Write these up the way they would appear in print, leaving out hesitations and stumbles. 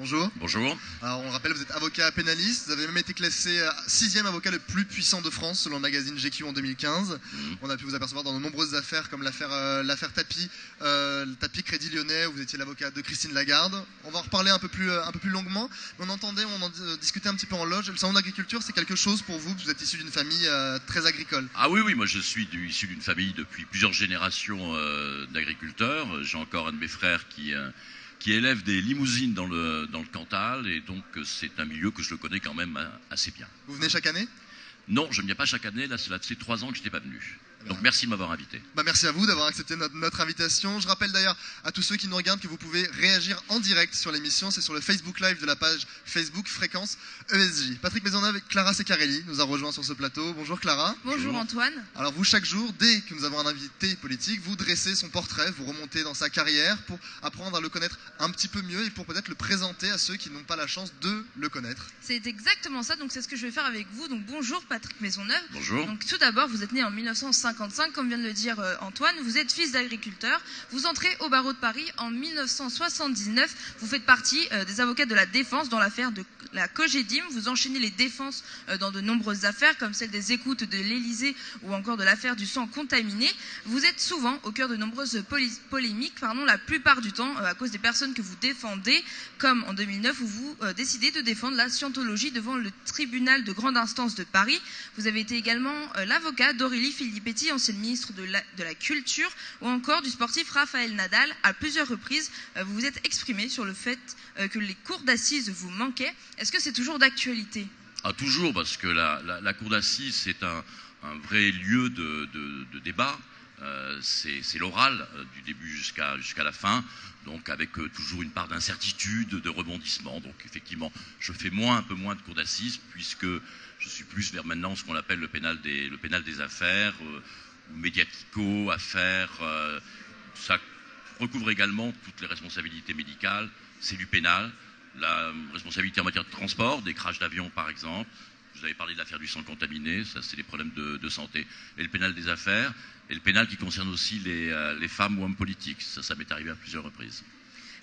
Bonjour. Bonjour. Alors on rappelle, vous êtes avocat pénaliste, vous avez même été classé 6e avocat le plus puissant de France selon le magazine GQ en 2015. On a pu vous apercevoir dans de nombreuses affaires comme l'affaire Tapie, Tapie Crédit Lyonnais, où vous étiez l'avocat de Christine Lagarde. On va en reparler un peu plus longuement, mais on en discutait un petit peu en loge. Le salon d'agriculture, c'est quelque chose pour vous êtes issu d'une famille très agricole. Ah oui, moi je suis issu d'une famille depuis plusieurs générations d'agriculteurs. J'ai encore un de mes frères qui élève des limousines dans le Cantal, et donc c'est un milieu que je connais quand même assez bien. Vous venez chaque année ? Non, je ne viens pas chaque année, là c'est 3 ans que je n'étais pas venu. Donc merci de m'avoir invité. Merci à vous d'avoir accepté notre invitation. Je rappelle d'ailleurs à tous ceux qui nous regardent que vous pouvez réagir en direct sur l'émission. C'est sur le Facebook Live de la page Facebook Fréquence ESJ. Patrick Maisonneuve et Clara Secarelli nous a rejoints sur ce plateau. Bonjour Clara. Bonjour Antoine. Alors vous, chaque jour, dès que nous avons un invité politique, vous dressez son portrait, vous remontez dans sa carrière pour apprendre à le connaître un petit peu mieux et pour peut-être le présenter à ceux qui n'ont pas la chance de le connaître. C'est exactement ça, donc c'est ce que je vais faire avec vous. Donc bonjour Patrick Maisonneuve. Bonjour. Donc tout d'abord, vous êtes né en 1955, comme vient de le dire Antoine. Vous êtes fils d'agriculteur. Vous entrez au barreau de Paris en 1979. Vous faites partie des avocats de la défense dans l'affaire de la Cogedim. Vous enchaînez les défenses dans de nombreuses affaires, comme celle des écoutes de l'Élysée ou encore de l'affaire du sang contaminé. Vous êtes souvent au cœur de nombreuses polémiques, la plupart du temps à cause des personnes que vous défendez, comme en 2009 où vous décidez de défendre la scientologie devant le tribunal de grande instance de Paris. Vous avez été également l'avocat d'Aurélie Filippetti, ancienne ministre de la Culture, ou encore du sportif Raphaël Nadal. À plusieurs reprises, vous vous êtes exprimé sur le fait que les cours d'assises vous manquaient. Est-ce que c'est toujours d'actualité ? Toujours, parce que la cour d'assises, c'est un vrai lieu de débat. C'est l'oral du début jusqu'à la fin, donc avec toujours une part d'incertitude, de rebondissement. Donc effectivement, je fais un peu moins de cours d'assises, puisque je suis plus vers maintenant ce qu'on appelle le pénal des affaires, ou médiatico, affaires. Ça recouvre également toutes les responsabilités médicales. C'est du pénal, la responsabilité en matière de transport, des crashs d'avion par exemple. Vous avez parlé de l'affaire du sang contaminé, ça c'est des problèmes de santé. Et le pénal des affaires, et le pénal qui concerne aussi les femmes ou hommes politiques. Ça m'est arrivé à plusieurs reprises.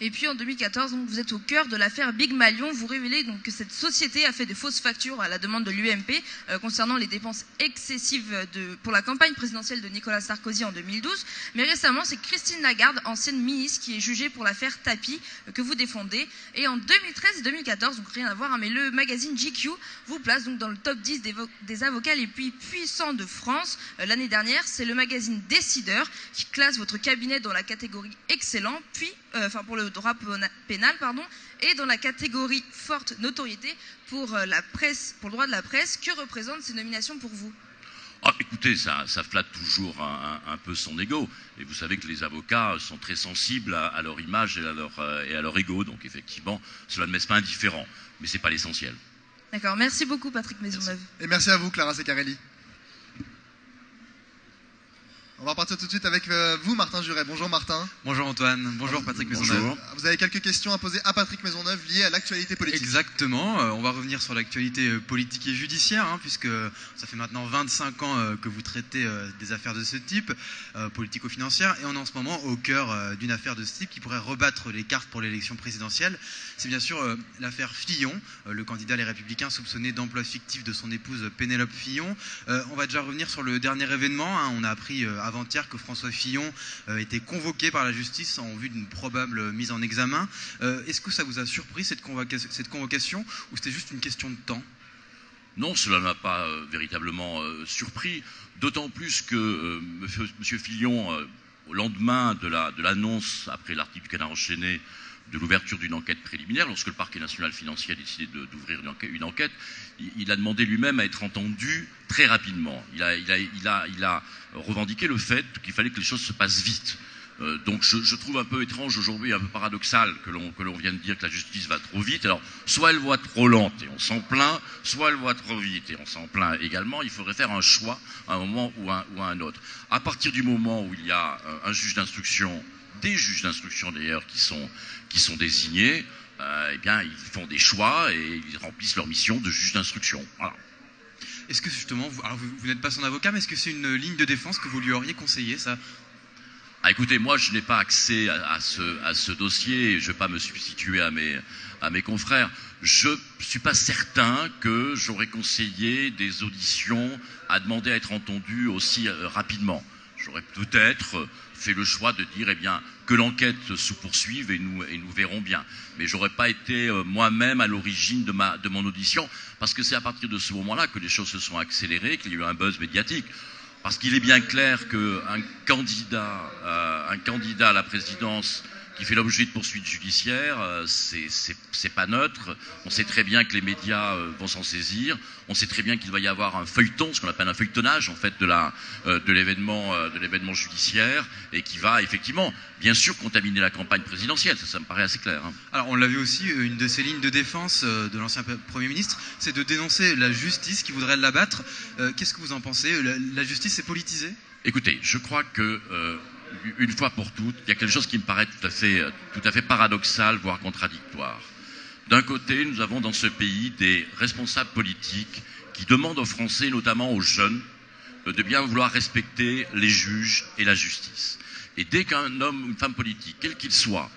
Et puis en 2014, donc, vous êtes au cœur de l'affaire Big Malion. Vous révélez donc que cette société a fait de fausses factures à la demande de l'UMP concernant les dépenses excessives pour la campagne présidentielle de Nicolas Sarkozy en 2012. Mais récemment, c'est Christine Lagarde, ancienne ministre, qui est jugée pour l'affaire Tapie que vous défendez. Et en 2013 et 2014, donc rien à voir, mais le magazine GQ vous place donc dans le top 10 des avocats les plus puissants de France. L'année dernière, c'est le magazine Décideur qui classe votre cabinet dans la catégorie excellent, puis pour le droit pénal, et dans la catégorie forte notoriété pour la presse, pour le droit de la presse. Que représentent ces nominations pour vous ? Écoutez, ça flatte toujours un peu son ego. Et vous savez que les avocats sont très sensibles à leur image et à leur ego. Donc effectivement, cela ne me laisse pas indifférent. Mais ce n'est pas l'essentiel. D'accord, merci beaucoup Patrick Maisonneuve. Et merci à vous Clara Secarelli. On va partir tout de suite avec vous, Martin Juret. Bonjour Martin. Bonjour Antoine. Bonjour Patrick Maisonneuve. Bonjour. Vous avez quelques questions à poser à Patrick Maisonneuve liées à l'actualité politique. Exactement. On va revenir sur l'actualité politique et judiciaire, puisque ça fait maintenant 25 ans que vous traitez des affaires de ce type, politico-financières, et on est en ce moment au cœur d'une affaire de ce type qui pourrait rebattre les cartes pour l'élection présidentielle. C'est bien sûr l'affaire Fillon, le candidat Les Républicains soupçonné d'emploi fictif de son épouse Pénélope Fillon. On va déjà revenir sur le dernier événement. On a appris avant-hier que François Fillon était convoqué par la justice en vue d'une probable mise en examen. Est-ce que ça vous a surpris cette convocation, ou c'était juste une question de temps ? Non, cela ne m'a pas véritablement surpris, d'autant plus que M. Fillon, au lendemain de l'annonce, après l'article du Canard enchaîné, de l'ouverture d'une enquête préliminaire, lorsque le parquet national financier a décidé d'ouvrir une enquête, il a demandé lui-même à être entendu très rapidement. Il a revendiqué le fait qu'il fallait que les choses se passent vite. Donc je trouve un peu étrange aujourd'hui, un peu paradoxal que l'on vienne dire que la justice va trop vite. Alors soit elle va trop lente et on s'en plaint, soit elle va trop vite et on s'en plaint également. Il faudrait faire un choix à un moment ou à un autre. À partir du moment où il y a un juge d'instruction, des juges d'instruction d'ailleurs qui sont désignés, eh bien ils font des choix et ils remplissent leur mission de juge d'instruction. Voilà. Est-ce que justement, vous n'êtes pas son avocat, mais est-ce que c'est une ligne de défense que vous lui auriez conseillé, ça ? Ah, écoutez, moi je n'ai pas accès à ce dossier, je ne vais pas me substituer à mes confrères. Je ne suis pas certain que j'aurais conseillé des auditions à demander à être entendues aussi rapidement. J'aurais peut-être fait le choix de dire que l'enquête se poursuive et nous verrons bien. Mais je n'aurais pas été moi-même à l'origine de mon audition, parce que c'est à partir de ce moment-là que les choses se sont accélérées, qu'il y a eu un buzz médiatique. Parce qu'il est bien clair qu'un candidat à la présidence qui fait l'objet de poursuites judiciaires, c'est pas neutre. On sait très bien que les médias vont s'en saisir. On sait très bien qu'il va y avoir un feuilleton, ce qu'on appelle un feuilletonnage en fait de l'événement judiciaire, et qui va effectivement, bien sûr, contaminer la campagne présidentielle. Ça me paraît assez clair. Hein. Alors on l'a vu aussi, une de ces lignes de défense de l'ancien Premier ministre, c'est de dénoncer la justice qui voudrait l'abattre. Qu'est-ce que vous en pensez ? La justice est politisée ? Écoutez, je crois que une fois pour toutes, il y a quelque chose qui me paraît tout à fait paradoxal, voire contradictoire. D'un côté, nous avons dans ce pays des responsables politiques qui demandent aux Français, notamment aux jeunes, de bien vouloir respecter les juges et la justice. Et dès qu'un homme ou une femme politique, quel qu'il soit,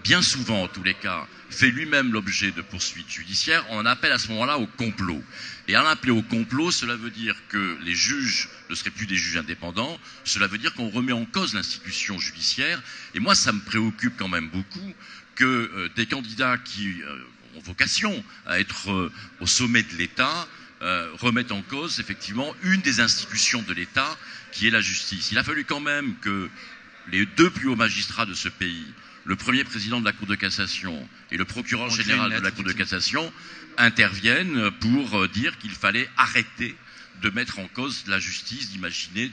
bien souvent en tous les cas, fait lui-même l'objet de poursuites judiciaires, on appelle à ce moment-là au complot. Et à l'appeler au complot, cela veut dire que les juges ne seraient plus des juges indépendants, cela veut dire qu'on remet en cause l'institution judiciaire. Et moi, ça me préoccupe quand même beaucoup que des candidats qui ont vocation à être au sommet de l'État remettent en cause effectivement une des institutions de l'État, qui est la justice. Il a fallu quand même que les deux plus hauts magistrats de ce pays, le premier président de la Cour de cassation et le procureur général de la Cour de cassation, interviennent pour dire qu'il fallait arrêter de mettre en cause la justice, d'imaginer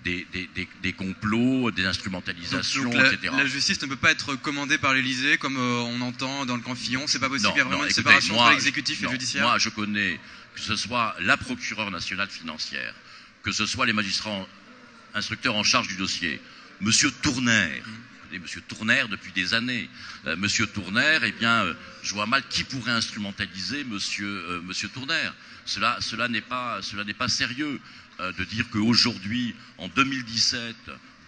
des complots, des instrumentalisations, etc. La justice ne peut pas être commandée par l'Élysée comme on entend dans le camp Fillon, c'est pas possible, il y a vraiment une écoutez, séparation entre l'exécutif et le judiciaire. Moi, je connais, que ce soit la procureure nationale financière, que ce soit les magistrats instructeurs en charge du dossier, Monsieur Tournaire, Monsieur Tournaire depuis des années. Monsieur Tournaire, je vois mal qui pourrait instrumentaliser Monsieur Tournaire. Cela n'est pas sérieux de dire qu'aujourd'hui, en 2017,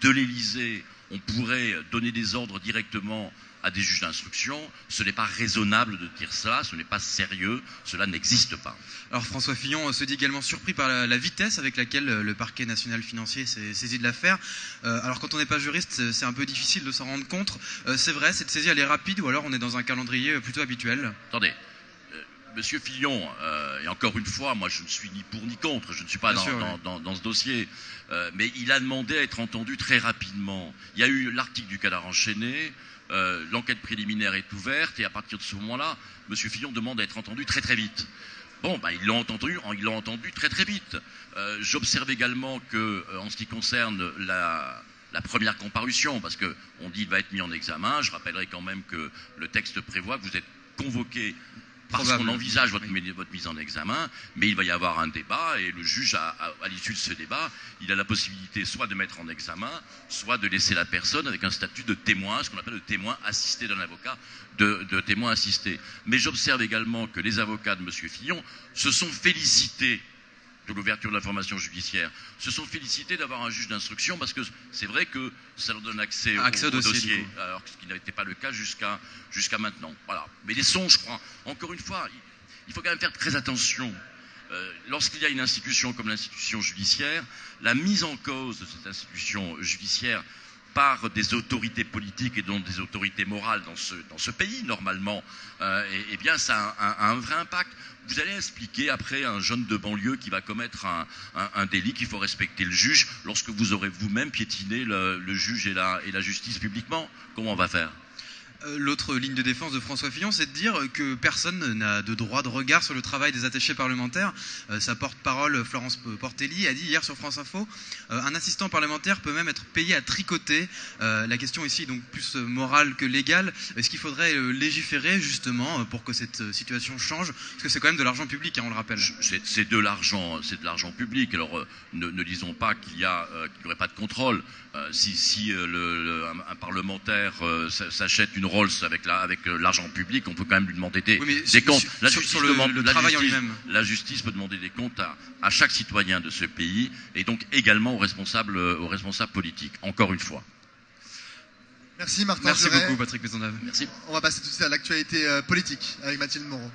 de l'Élysée, on pourrait donner des ordres directement à des juges d'instruction. Ce n'est pas raisonnable de dire ça, ce n'est pas sérieux, cela n'existe pas. Alors François Fillon se dit également surpris par la vitesse avec laquelle le parquet national financier s'est saisi de l'affaire. Alors quand on n'est pas juriste, c'est un peu difficile de s'en rendre compte. C'est vrai, cette saisie elle est rapide, ou alors on est dans un calendrier plutôt habituel ? Attendez, Monsieur Fillon, et encore une fois, moi je ne suis ni pour ni contre, je ne suis pas dans ce dossier, mais il a demandé à être entendu très rapidement. Il y a eu l'article du Canard enchaîné, l'enquête préliminaire est ouverte, et à partir de ce moment-là, Monsieur Fillon demande à être entendu très très vite. Bon, ils l'ont entendu très très vite. J'observe également que, en ce qui concerne la première comparution, parce qu'on dit qu'il va être mis en examen, je rappellerai quand même que le texte prévoit que vous êtes convoqué parce qu'on envisage votre mise en examen, mais il va y avoir un débat, et le juge, à l'issue de ce débat, il a la possibilité soit de mettre en examen, soit de laisser la personne avec un statut de témoin, ce qu'on appelle le témoin assisté d'un avocat, de témoin assisté. Mais j'observe également que les avocats de M. Fillon se sont félicités de l'ouverture de l'information judiciaire, se sont félicités d'avoir un juge d'instruction, parce que c'est vrai que ça leur donne accès au dossier, alors ce qui n'était pas le cas jusqu'à maintenant. Voilà. Mais les sons, je crois, encore une fois, il faut quand même faire très attention. Lorsqu'il y a une institution comme l'institution judiciaire, la mise en cause de cette institution judiciaire par des autorités politiques et donc des autorités morales dans ce pays, normalement, ça a un vrai impact. Vous allez expliquer après à un jeune de banlieue qui va commettre un délit qu'il faut respecter le juge lorsque vous aurez vous-même piétiné le juge et la justice publiquement. Comment on va faire ? L'autre ligne de défense de François Fillon, c'est de dire que personne n'a de droit de regard sur le travail des attachés parlementaires. Sa porte-parole, Florence Portelli, a dit hier sur France Info, un assistant parlementaire peut même être payé à tricoter. La question ici est donc plus morale que légale. Est-ce qu'il faudrait légiférer justement pour que cette situation change ? Parce que c'est quand même de l'argent public, on le rappelle. C'est de l'argent public. Alors ne disons pas qu'il n'y aurait pas de contrôle. Si un parlementaire s'achète une Rolls avec l'argent public, on peut quand même lui demander des comptes. La justice peut demander des comptes à chaque citoyen de ce pays, et donc également aux responsables politiques, encore une fois. Merci Martin Merci Juret. beaucoup Patrick Maisonneuve. Merci. On va passer tout de suite à l'actualité politique avec Mathilde Moreau.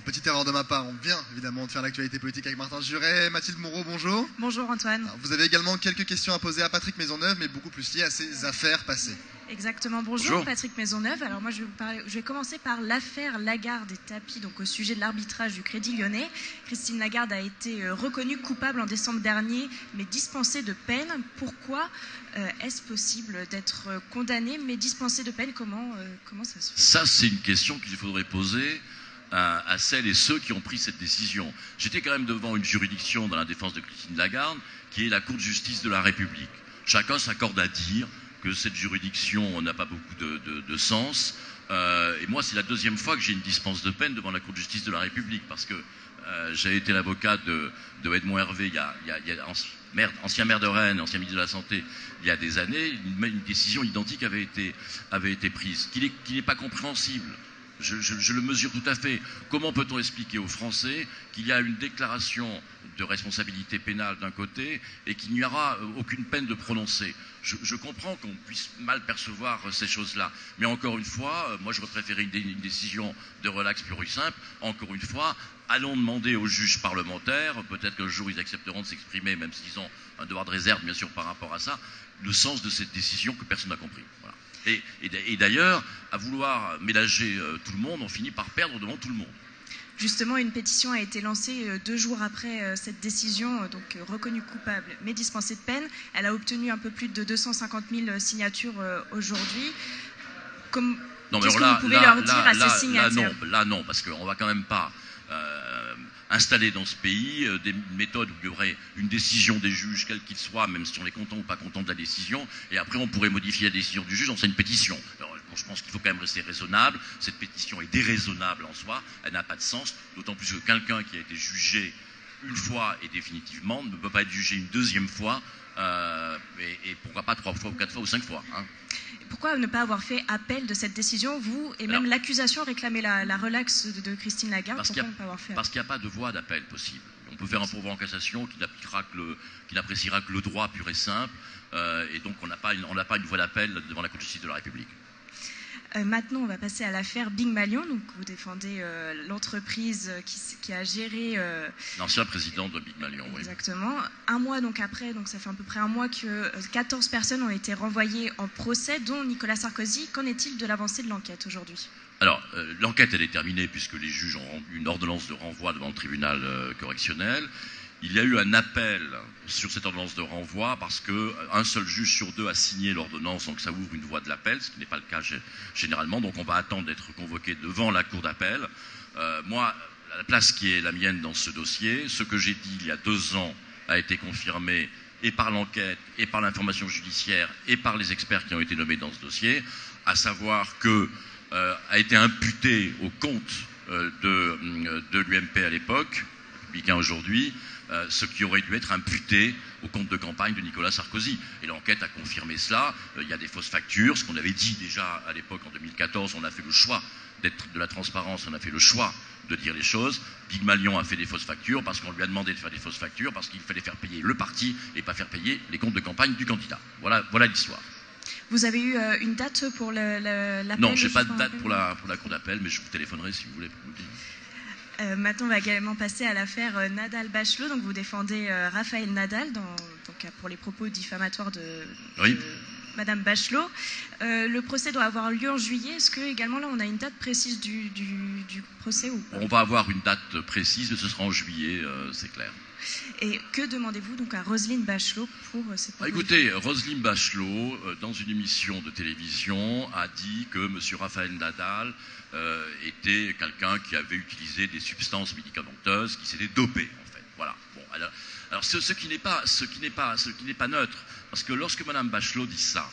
Petite erreur de ma part, on vient évidemment de faire l'actualité politique avec Martin Juret. Mathilde Moreau, bonjour. Bonjour Antoine. Alors, vous avez également quelques questions à poser à Patrick Maisonneuve, mais beaucoup plus liées à ses affaires passées. Exactement, bonjour. Patrick Maisonneuve. Alors moi je vais commencer par l'affaire Lagarde et Tapie, donc au sujet de l'arbitrage du Crédit Lyonnais. Christine Lagarde a été reconnue coupable en décembre dernier, mais dispensée de peine. Pourquoi est-ce possible d'être condamnée mais dispensée de peine? Comment ça se fait? Ça, c'est une question qu'il faudrait poser à celles et ceux qui ont pris cette décision. J'étais quand même devant une juridiction dans la défense de Christine Lagarde, qui est la Cour de justice de la République. Chacun s'accorde à dire que cette juridiction n'a pas beaucoup de sens. Et moi, c'est la deuxième fois que j'ai une dispense de peine devant la Cour de justice de la République, parce que j'ai été l'avocat de Edmond Hervé, ancien maire de Rennes, ancien ministre de la Santé, il y a des années. Une décision identique avait été prise, qui n'est pas compréhensible. Je le mesure tout à fait. Comment peut-on expliquer aux Français qu'il y a une déclaration de responsabilité pénale d'un côté et qu'il n'y aura aucune peine de prononcer? Je comprends qu'on puisse mal percevoir ces choses-là. Mais encore une fois, moi j'aurais préféré une décision de relax pure et simple. Encore une fois, allons demander aux juges parlementaires, peut-être qu'un jour ils accepteront de s'exprimer, même s'ils ont un devoir de réserve bien sûr par rapport à ça, le sens de cette décision que personne n'a compris. Voilà. Et d'ailleurs, à vouloir mélanger tout le monde, on finit par perdre devant tout le monde. Justement, une pétition a été lancée 2 jours après cette décision, donc reconnue coupable mais dispensée de peine. Elle a obtenu un peu plus de 250 000 signatures aujourd'hui. Qu'est-ce que vous pouvez leur dire à ces signataires? Là non, parce qu'on ne va quand même pas installer dans ce pays des méthodes où il y aurait une décision des juges, quel qu'il soit, même si on est content ou pas content de la décision, et après on pourrait modifier la décision du juge, c'est une pétition. Alors, je pense qu'il faut quand même rester raisonnable. Cette pétition est déraisonnable en soi, elle n'a pas de sens, d'autant plus que quelqu'un qui a été jugé une fois et définitivement ne peut pas être jugé une deuxième fois, et pourquoi pas 3 fois ou 4 fois ou 5 fois. Hein. Pourquoi ne pas avoir fait appel de cette décision, vous, et même l'accusation réclamait la relaxe de Christine Lagarde? Parce qu'il n'y a pas de voie d'appel possible. On peut faire un pourvoi en cassation qui n'appréciera que le droit pur et simple, et donc on n'a pas une voie d'appel devant la Cour de justice de la République. Maintenant, on va passer à l'affaire Big Malion. Donc, vous défendez l'entreprise qui a géré... L'ancien président de Big Malion, oui. Exactement. Un mois donc après, donc ça fait à peu près un mois que 14 personnes ont été renvoyées en procès, dont Nicolas Sarkozy. Qu'en est-il de l'avancée de l'enquête aujourd'hui? Alors, l'enquête, elle est terminée puisque les juges ont rendu une ordonnance de renvoi devant le tribunal correctionnel. Il y a eu un appel sur cette ordonnance de renvoi parce qu'un seul juge sur 2 a signé l'ordonnance, donc ça ouvre une voie de l'appel, ce qui n'est pas le cas généralement. Donc on va attendre d'être convoqué devant la cour d'appel. Moi, la place qui est la mienne dans ce dossier, ce que j'ai dit il y a 2 ans a été confirmé et par l'enquête, et par l'information judiciaire, et par les experts qui ont été nommés dans ce dossier, à savoir que a été imputé au compte de l'UMP à l'époque, républicain aujourd'hui, ce qui aurait dû être imputé au compte de campagne de Nicolas Sarkozy. Et l'enquête a confirmé cela. Il y a des fausses factures, ce qu'on avait dit déjà à l'époque en 2014, on a fait le choix d'être de la transparence, on a fait le choix de dire les choses. Big Malion a fait des fausses factures parce qu'on lui a demandé de faire des fausses factures, parce qu'il fallait faire payer le parti et pas faire payer les comptes de campagne du candidat. Voilà l'histoire. Vous avez eu une date pour l'appel? Non, je n'ai pas de date pour la cour d'appel, mais je vous téléphonerai si vous voulez pour vous le dire. Maintenant, on va également passer à l'affaire Nadal-Bachelot. Donc, vous défendez Raphaël Nadal pour les propos diffamatoires de Madame Bachelot. Le procès doit avoir lieu en juillet. Est-ce que également là, on a une date précise du procès ou pas? On va avoir une date précise, mais ce sera en juillet, c'est clair. Et que demandez-vous donc à Roselyne Bachelot pour cette propos? Écoutez, Roselyne Bachelot, dans une émission de télévision, a dit que M. Raphaël Nadal était quelqu'un qui avait utilisé des substances médicamenteuses, qui s'était dopé, en fait. Voilà. Bon, alors ce qui n'est pas neutre, parce que lorsque Mme Bachelot dit ça,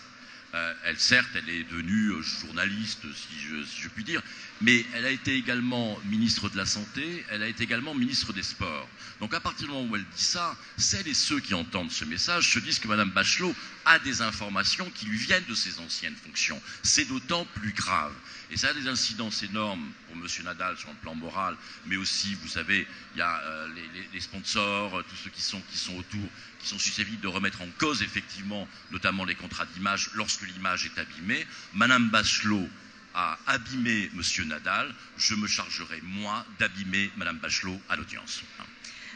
elle est devenue journaliste, si je puis dire, mais elle a été également ministre de la Santé, elle a été également ministre des Sports. Donc à partir du moment où elle dit ça, celles et ceux qui entendent ce message se disent que Mme Bachelot a des informations qui lui viennent de ses anciennes fonctions. C'est d'autant plus grave. Et ça a des incidences énormes pour M. Nadal sur le plan moral, mais aussi, vous savez, il y a les sponsors, tous ceux qui sont autour, qui sont susceptibles de remettre en cause effectivement, notamment les contrats d'image lorsque l'image est abîmée. Mme Bachelot a abîmé M. Nadal, je me chargerai, moi, d'abîmer Mme Bachelot à l'audience.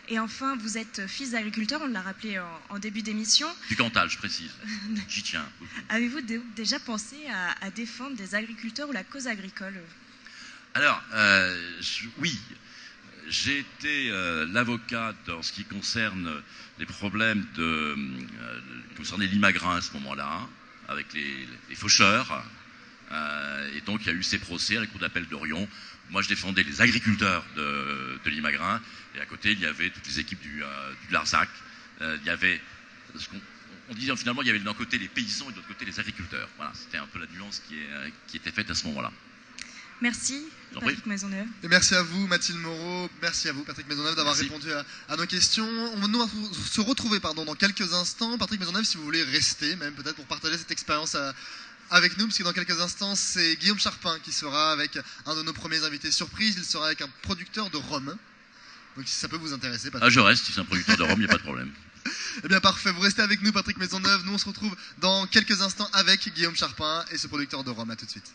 Et enfin, vous êtes fils d'agriculteur, on l'a rappelé en début d'émission. Du Cantal, je précise. J'y tiens. Avez-vous déjà pensé à défendre des agriculteurs ou la cause agricole? Alors, oui. J'ai été l'avocat dans ce qui concerne les problèmes concernant l'imagrin à ce moment-là, avec les faucheurs. Et donc, il y a eu ces procès à la cour d'appel d'Orion. Moi, je défendais les agriculteurs de l'imagrin. Et à côté, il y avait toutes les équipes du Larzac. Il y avait, on disait finalement, il y avait d'un côté les paysans et de l'autre côté les agriculteurs. Voilà, c'était un peu la nuance qui était faite à ce moment-là. Merci, Patrick Maisonneuve. Et merci à vous, Mathilde Moreau. Merci à vous, Patrick Maisonneuve, d'avoir répondu à nos questions. On va nous se retrouver dans quelques instants. Patrick Maisonneuve, si vous voulez rester, même peut-être pour partager cette expérience avec nous, parce que dans quelques instants, c'est Guillaume Charpin qui sera avec un de nos premiers invités surprise. Il sera avec un producteur de rhum. Donc si ça peut vous intéresser, Patrick. Ah, je reste, si c'est un producteur de rhum, il n'y a pas de problème. Eh bien parfait, vous restez avec nous, Patrick Maisonneuve. Nous on se retrouve dans quelques instants avec Guillaume Charpin et ce producteur de rhum. À tout de suite.